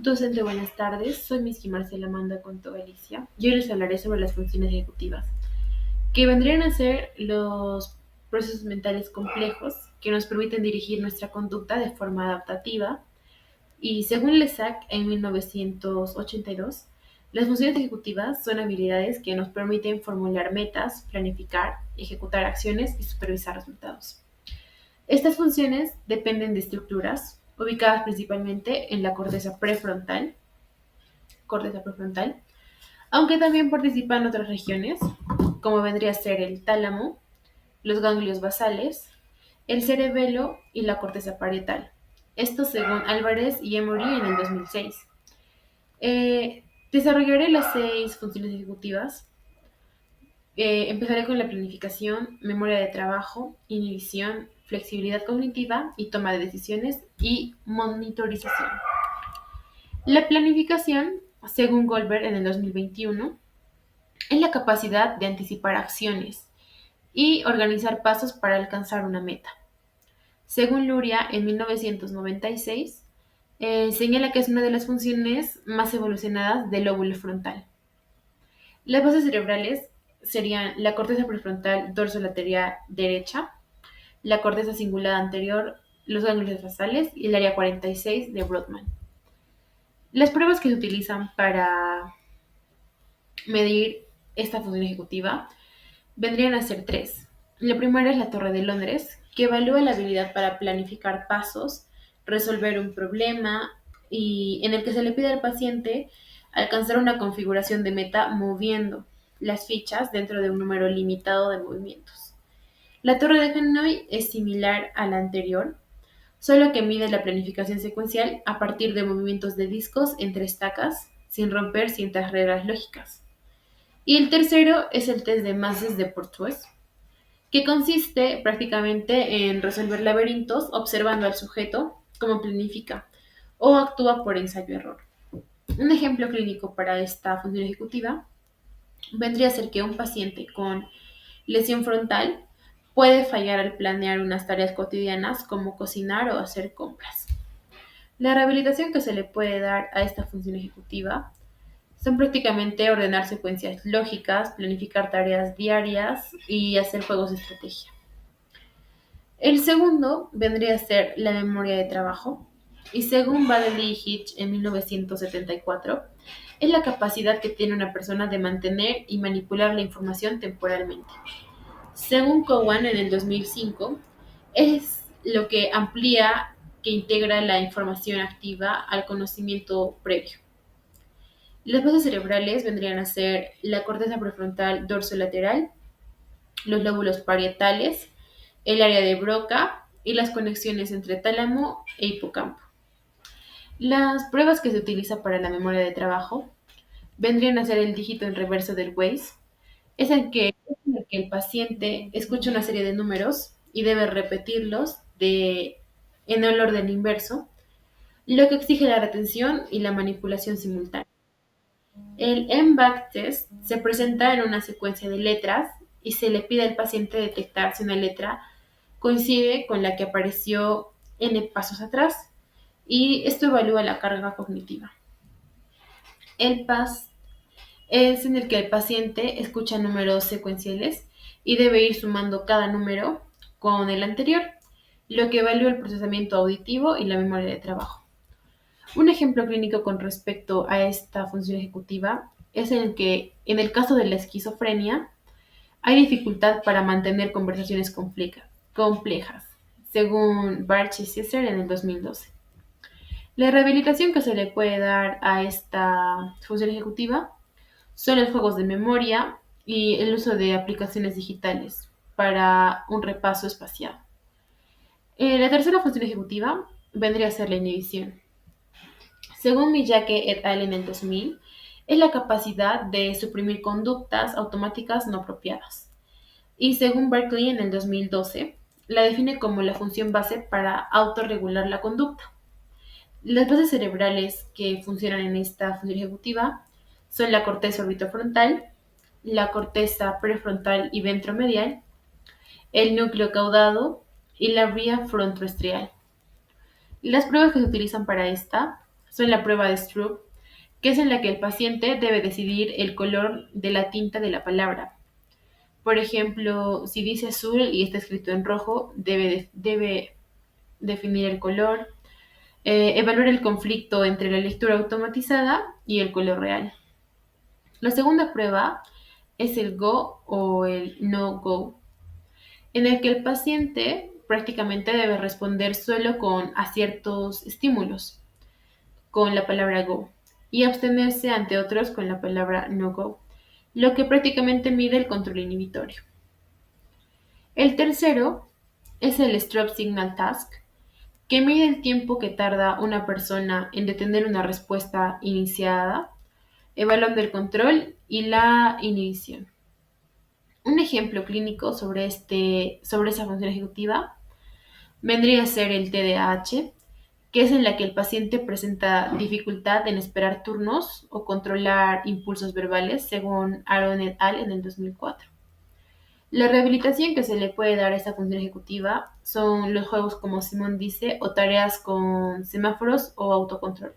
Docente, buenas tardes. Soy Miski Marcela Amanda Conto Galicia y hoy les hablaré sobre las funciones ejecutivas, que vendrían a ser los procesos mentales complejos que nos permiten dirigir nuestra conducta de forma adaptativa. Y según Lesac, en 1982, las funciones ejecutivas son habilidades que nos permiten formular metas, planificar, ejecutar acciones y supervisar resultados. Estas funciones dependen de estructuras ubicadas principalmente en la corteza prefrontal, aunque también participan otras regiones, como vendría a ser el tálamo, los ganglios basales, el cerebelo y la corteza parietal. Esto según Álvarez y Emory en el 2006. Desarrollaré las 6 funciones ejecutivas. Empezaré con la planificación, memoria de trabajo, inhibición, flexibilidad cognitiva y toma de decisiones y monitorización. La planificación, según Goldberg en el 2021, es la capacidad de anticipar acciones y organizar pasos para alcanzar una meta. Según Luria, en 1996, señala que es una de las funciones más evolucionadas del lóbulo frontal. Las bases cerebrales serían la corteza prefrontal dorsolateral derecha, la corteza cingulada anterior, los ganglios basales y el área 46 de Brodmann. Las pruebas que se utilizan para medir esta función ejecutiva vendrían a ser 3. La primera es la Torre de Londres, que evalúa la habilidad para planificar pasos, resolver un problema y en el que se le pide al paciente alcanzar una configuración de meta moviendo las fichas dentro de un número limitado de movimientos. La Torre de Hanoi es similar a la anterior, solo que mide la planificación secuencial a partir de movimientos de discos entre estacas, sin romper ciertas reglas lógicas. Y el tercero es el test de masses de Portues, que consiste prácticamente en resolver laberintos observando al sujeto cómo planifica o actúa por ensayo-error. Un ejemplo clínico para esta función ejecutiva vendría a ser que un paciente con lesión frontal puede fallar al planear unas tareas cotidianas como cocinar o hacer compras. La rehabilitación que se le puede dar a esta función ejecutiva son prácticamente ordenar secuencias lógicas, planificar tareas diarias y hacer juegos de estrategia. El segundo vendría a ser la memoria de trabajo, y según Baddeley y Hitch en 1974, es la capacidad que tiene una persona de mantener y manipular la información temporalmente. Según Cowan en el 2005, es lo que amplía, que integra la información activa al conocimiento previo. Las bases cerebrales vendrían a ser la corteza prefrontal dorsolateral, los lóbulos parietales, el área de Broca y las conexiones entre tálamo e hipocampo. Las pruebas que se utilizan para la memoria de trabajo vendrían a ser el dígito en reverso del Waze, es en el que el paciente escucha una serie de números y debe repetirlos en el orden inverso, lo que exige la retención y la manipulación simultánea. El MBAC test se presenta en una secuencia de letras y se le pide al paciente detectar si una letra coincide con la que apareció n pasos atrás, y esto evalúa la carga cognitiva. El PAS es en el que el paciente escucha números secuenciales y debe ir sumando cada número con el anterior, lo que evalúa el procesamiento auditivo y la memoria de trabajo. Un ejemplo clínico con respecto a esta función ejecutiva es en el que, en el caso de la esquizofrenia, hay dificultad para mantener conversaciones complejas, según Barch y Caesar en el 2012. La rehabilitación que se le puede dar a esta función ejecutiva son los juegos de memoria y el uso de aplicaciones digitales para un repaso espaciado. La tercera función ejecutiva vendría a ser la inhibición. Según Miyake et al. En el 2000, es la capacidad de suprimir conductas automáticas no apropiadas. Y según Berkeley en el 2012, la define como la función base para autorregular la conducta. Las bases cerebrales que funcionan en esta función ejecutiva son la corteza orbitofrontal, la corteza prefrontal y ventromedial, el núcleo caudado y la vía frontoestrial. Las pruebas que se utilizan para esta son la prueba de Stroop, que es en la que el paciente debe decidir el color de la tinta de la palabra. Por ejemplo, si dice azul y está escrito en rojo, debe definir el color, evaluar el conflicto entre la lectura automatizada y el color real. La segunda prueba es el go o el no go, en el que el paciente prácticamente debe responder solo con a ciertos estímulos, con la palabra go, y abstenerse ante otros con la palabra no go, lo que prácticamente mide el control inhibitorio. El tercero es el Strobe Signal Task, que mide el tiempo que tarda una persona en detener una respuesta iniciada, evaluando el control y la inhibición. Un ejemplo clínico sobre esa función ejecutiva vendría a ser el TDAH, que es en la que el paciente presenta dificultad en esperar turnos o controlar impulsos verbales, según Aaron et al. En el 2004. La rehabilitación que se le puede dar a esta función ejecutiva son los juegos como Simón dice o tareas con semáforos o autocontrol.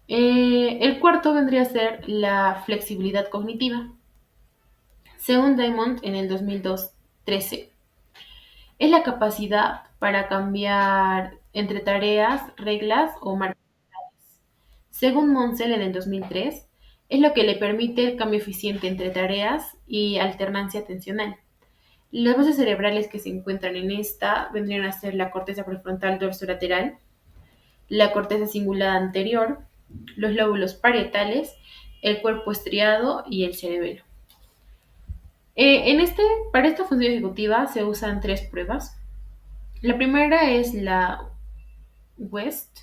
El cuarto vendría a ser la flexibilidad cognitiva. Según Diamond en el 2013, es la capacidad para cambiar entre tareas, reglas o marcos. Según Monsell en el 2003, es lo que le permite el cambio eficiente entre tareas y alternancia atencional. Las bases cerebrales que se encuentran en esta vendrían a ser la corteza prefrontal dorsolateral, la corteza cingulada anterior, los lóbulos parietales, el cuerpo estriado y el cerebelo. Para esta función ejecutiva se usan tres pruebas. La primera es la West,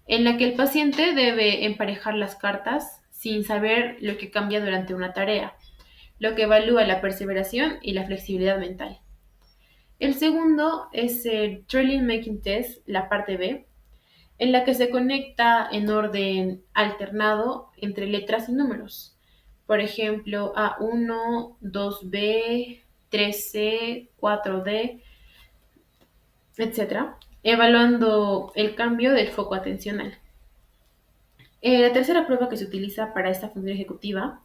en la que el paciente debe emparejar las cartas sin saber lo que cambia durante una tarea, lo que evalúa la perseveración y la flexibilidad mental. El segundo es el Trailing Making Test, la parte B, en la que se conecta en orden alternado entre letras y números. Por ejemplo, A1, 2B, 3C, 4D, etc., evaluando el cambio del foco atencional. La tercera prueba que se utiliza para esta función ejecutiva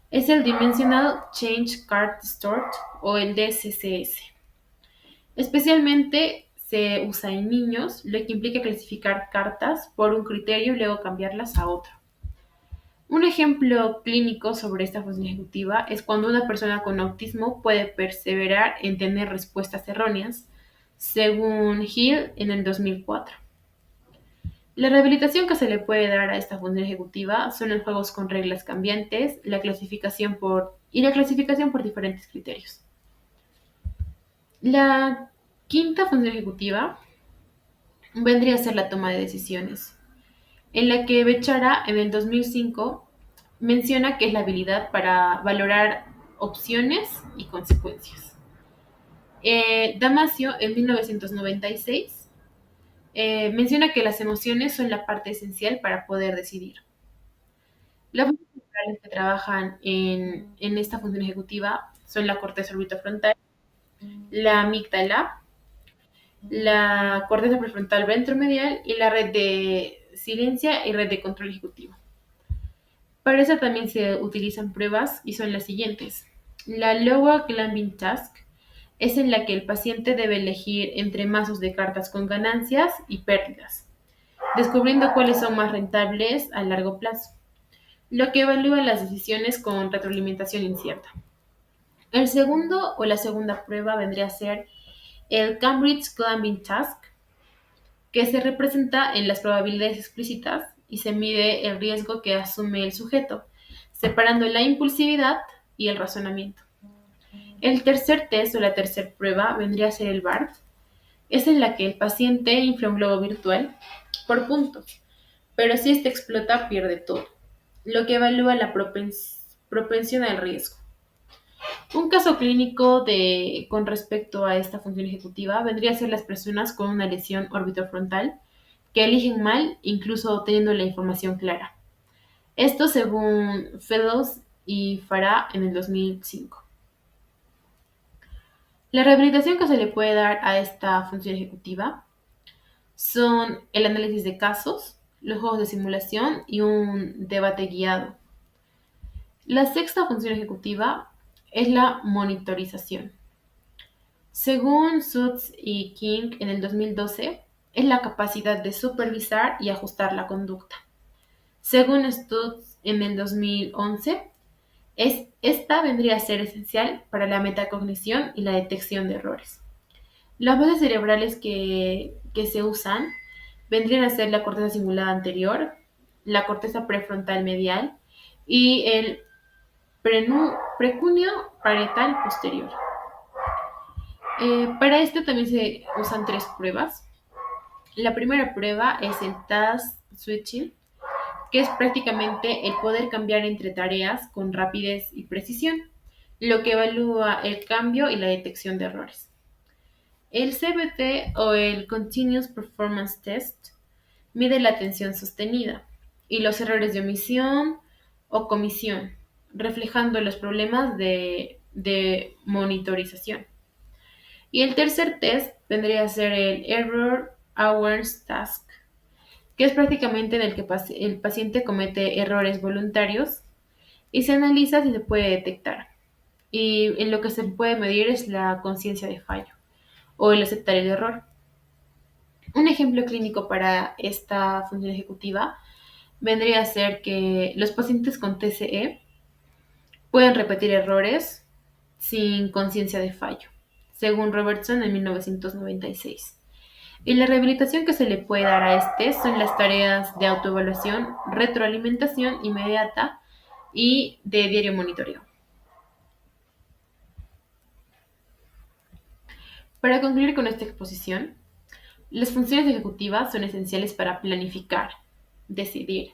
es el Dimensional Change Card Distort o el DCCS. Especialmente se usa en niños, lo que implica clasificar cartas por un criterio y luego cambiarlas a otro. Un ejemplo clínico sobre esta función ejecutiva es cuando una persona con autismo puede perseverar en tener respuestas erróneas, según Hill en el 2004. La rehabilitación que se le puede dar a esta función ejecutiva son los juegos con reglas cambiantes, la clasificación por diferentes criterios. La quinta función ejecutiva vendría a ser la toma de decisiones, en la que Bechara en el 2005 menciona que es la habilidad para valorar opciones y consecuencias. Damasio en 1996 menciona que las emociones son la parte esencial para poder decidir. Las funciones cerebrales que trabajan en esta función ejecutiva son la corteza orbitofrontal, la amígdala, la corteza prefrontal ventromedial y la red de silencia y red de control ejecutivo. Para eso también se utilizan pruebas y son las siguientes. La Lower Gambling Task es en la que el paciente debe elegir entre mazos de cartas con ganancias y pérdidas, descubriendo cuáles son más rentables a largo plazo, lo que evalúa las decisiones con retroalimentación incierta. El segundo o la segunda prueba vendría a ser el Cambridge Gambling Task, que se representa en las probabilidades explícitas y se mide el riesgo que asume el sujeto, separando la impulsividad y el razonamiento. El tercer test o la tercera prueba vendría a ser el BART, es en la que el paciente infla un globo virtual por puntos, pero si este explota pierde todo, lo que evalúa la propensión al riesgo. Un caso clínico con respecto a esta función ejecutiva vendría a ser las personas con una lesión orbitofrontal que eligen mal, incluso teniendo la información clara. Esto según Fellows y Farah en el 2005. La rehabilitación que se le puede dar a esta función ejecutiva son el análisis de casos, los juegos de simulación y un debate guiado. La sexta función ejecutiva es la monitorización. Según Suits y King en el 2012, es la capacidad de supervisar y ajustar la conducta. Según Stutz en el 2011, esta vendría a ser esencial para la metacognición y la detección de errores. Las bases cerebrales que se usan vendrían a ser la corteza cingulada anterior, la corteza prefrontal medial y el precunio parietal posterior. Para esto también se usan tres pruebas. La primera prueba es el task switching, que es prácticamente el poder cambiar entre tareas con rapidez y precisión, lo que evalúa el cambio y la detección de errores. El CBT o el Continuous Performance Test mide la atención sostenida y los errores de omisión o comisión, reflejando los problemas de monitorización. Y el tercer test vendría a ser el Error Awareness Task, que es prácticamente en el que el paciente comete errores voluntarios y se analiza si se puede detectar. Y en lo que se puede medir es la conciencia de fallo o el aceptar el error. Un ejemplo clínico para esta función ejecutiva vendría a ser que los pacientes con TCE pueden repetir errores sin conciencia de fallo, según Robertson en 1996. Y la rehabilitación que se le puede dar a este son las tareas de autoevaluación, retroalimentación inmediata y de diario monitoreo. Para concluir con esta exposición, las funciones ejecutivas son esenciales para planificar, decidir,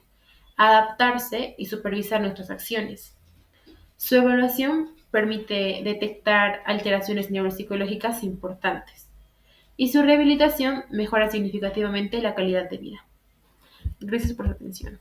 adaptarse y supervisar nuestras acciones. Su evaluación permite detectar alteraciones neuropsicológicas importantes y su rehabilitación mejora significativamente la calidad de vida. Gracias por su atención.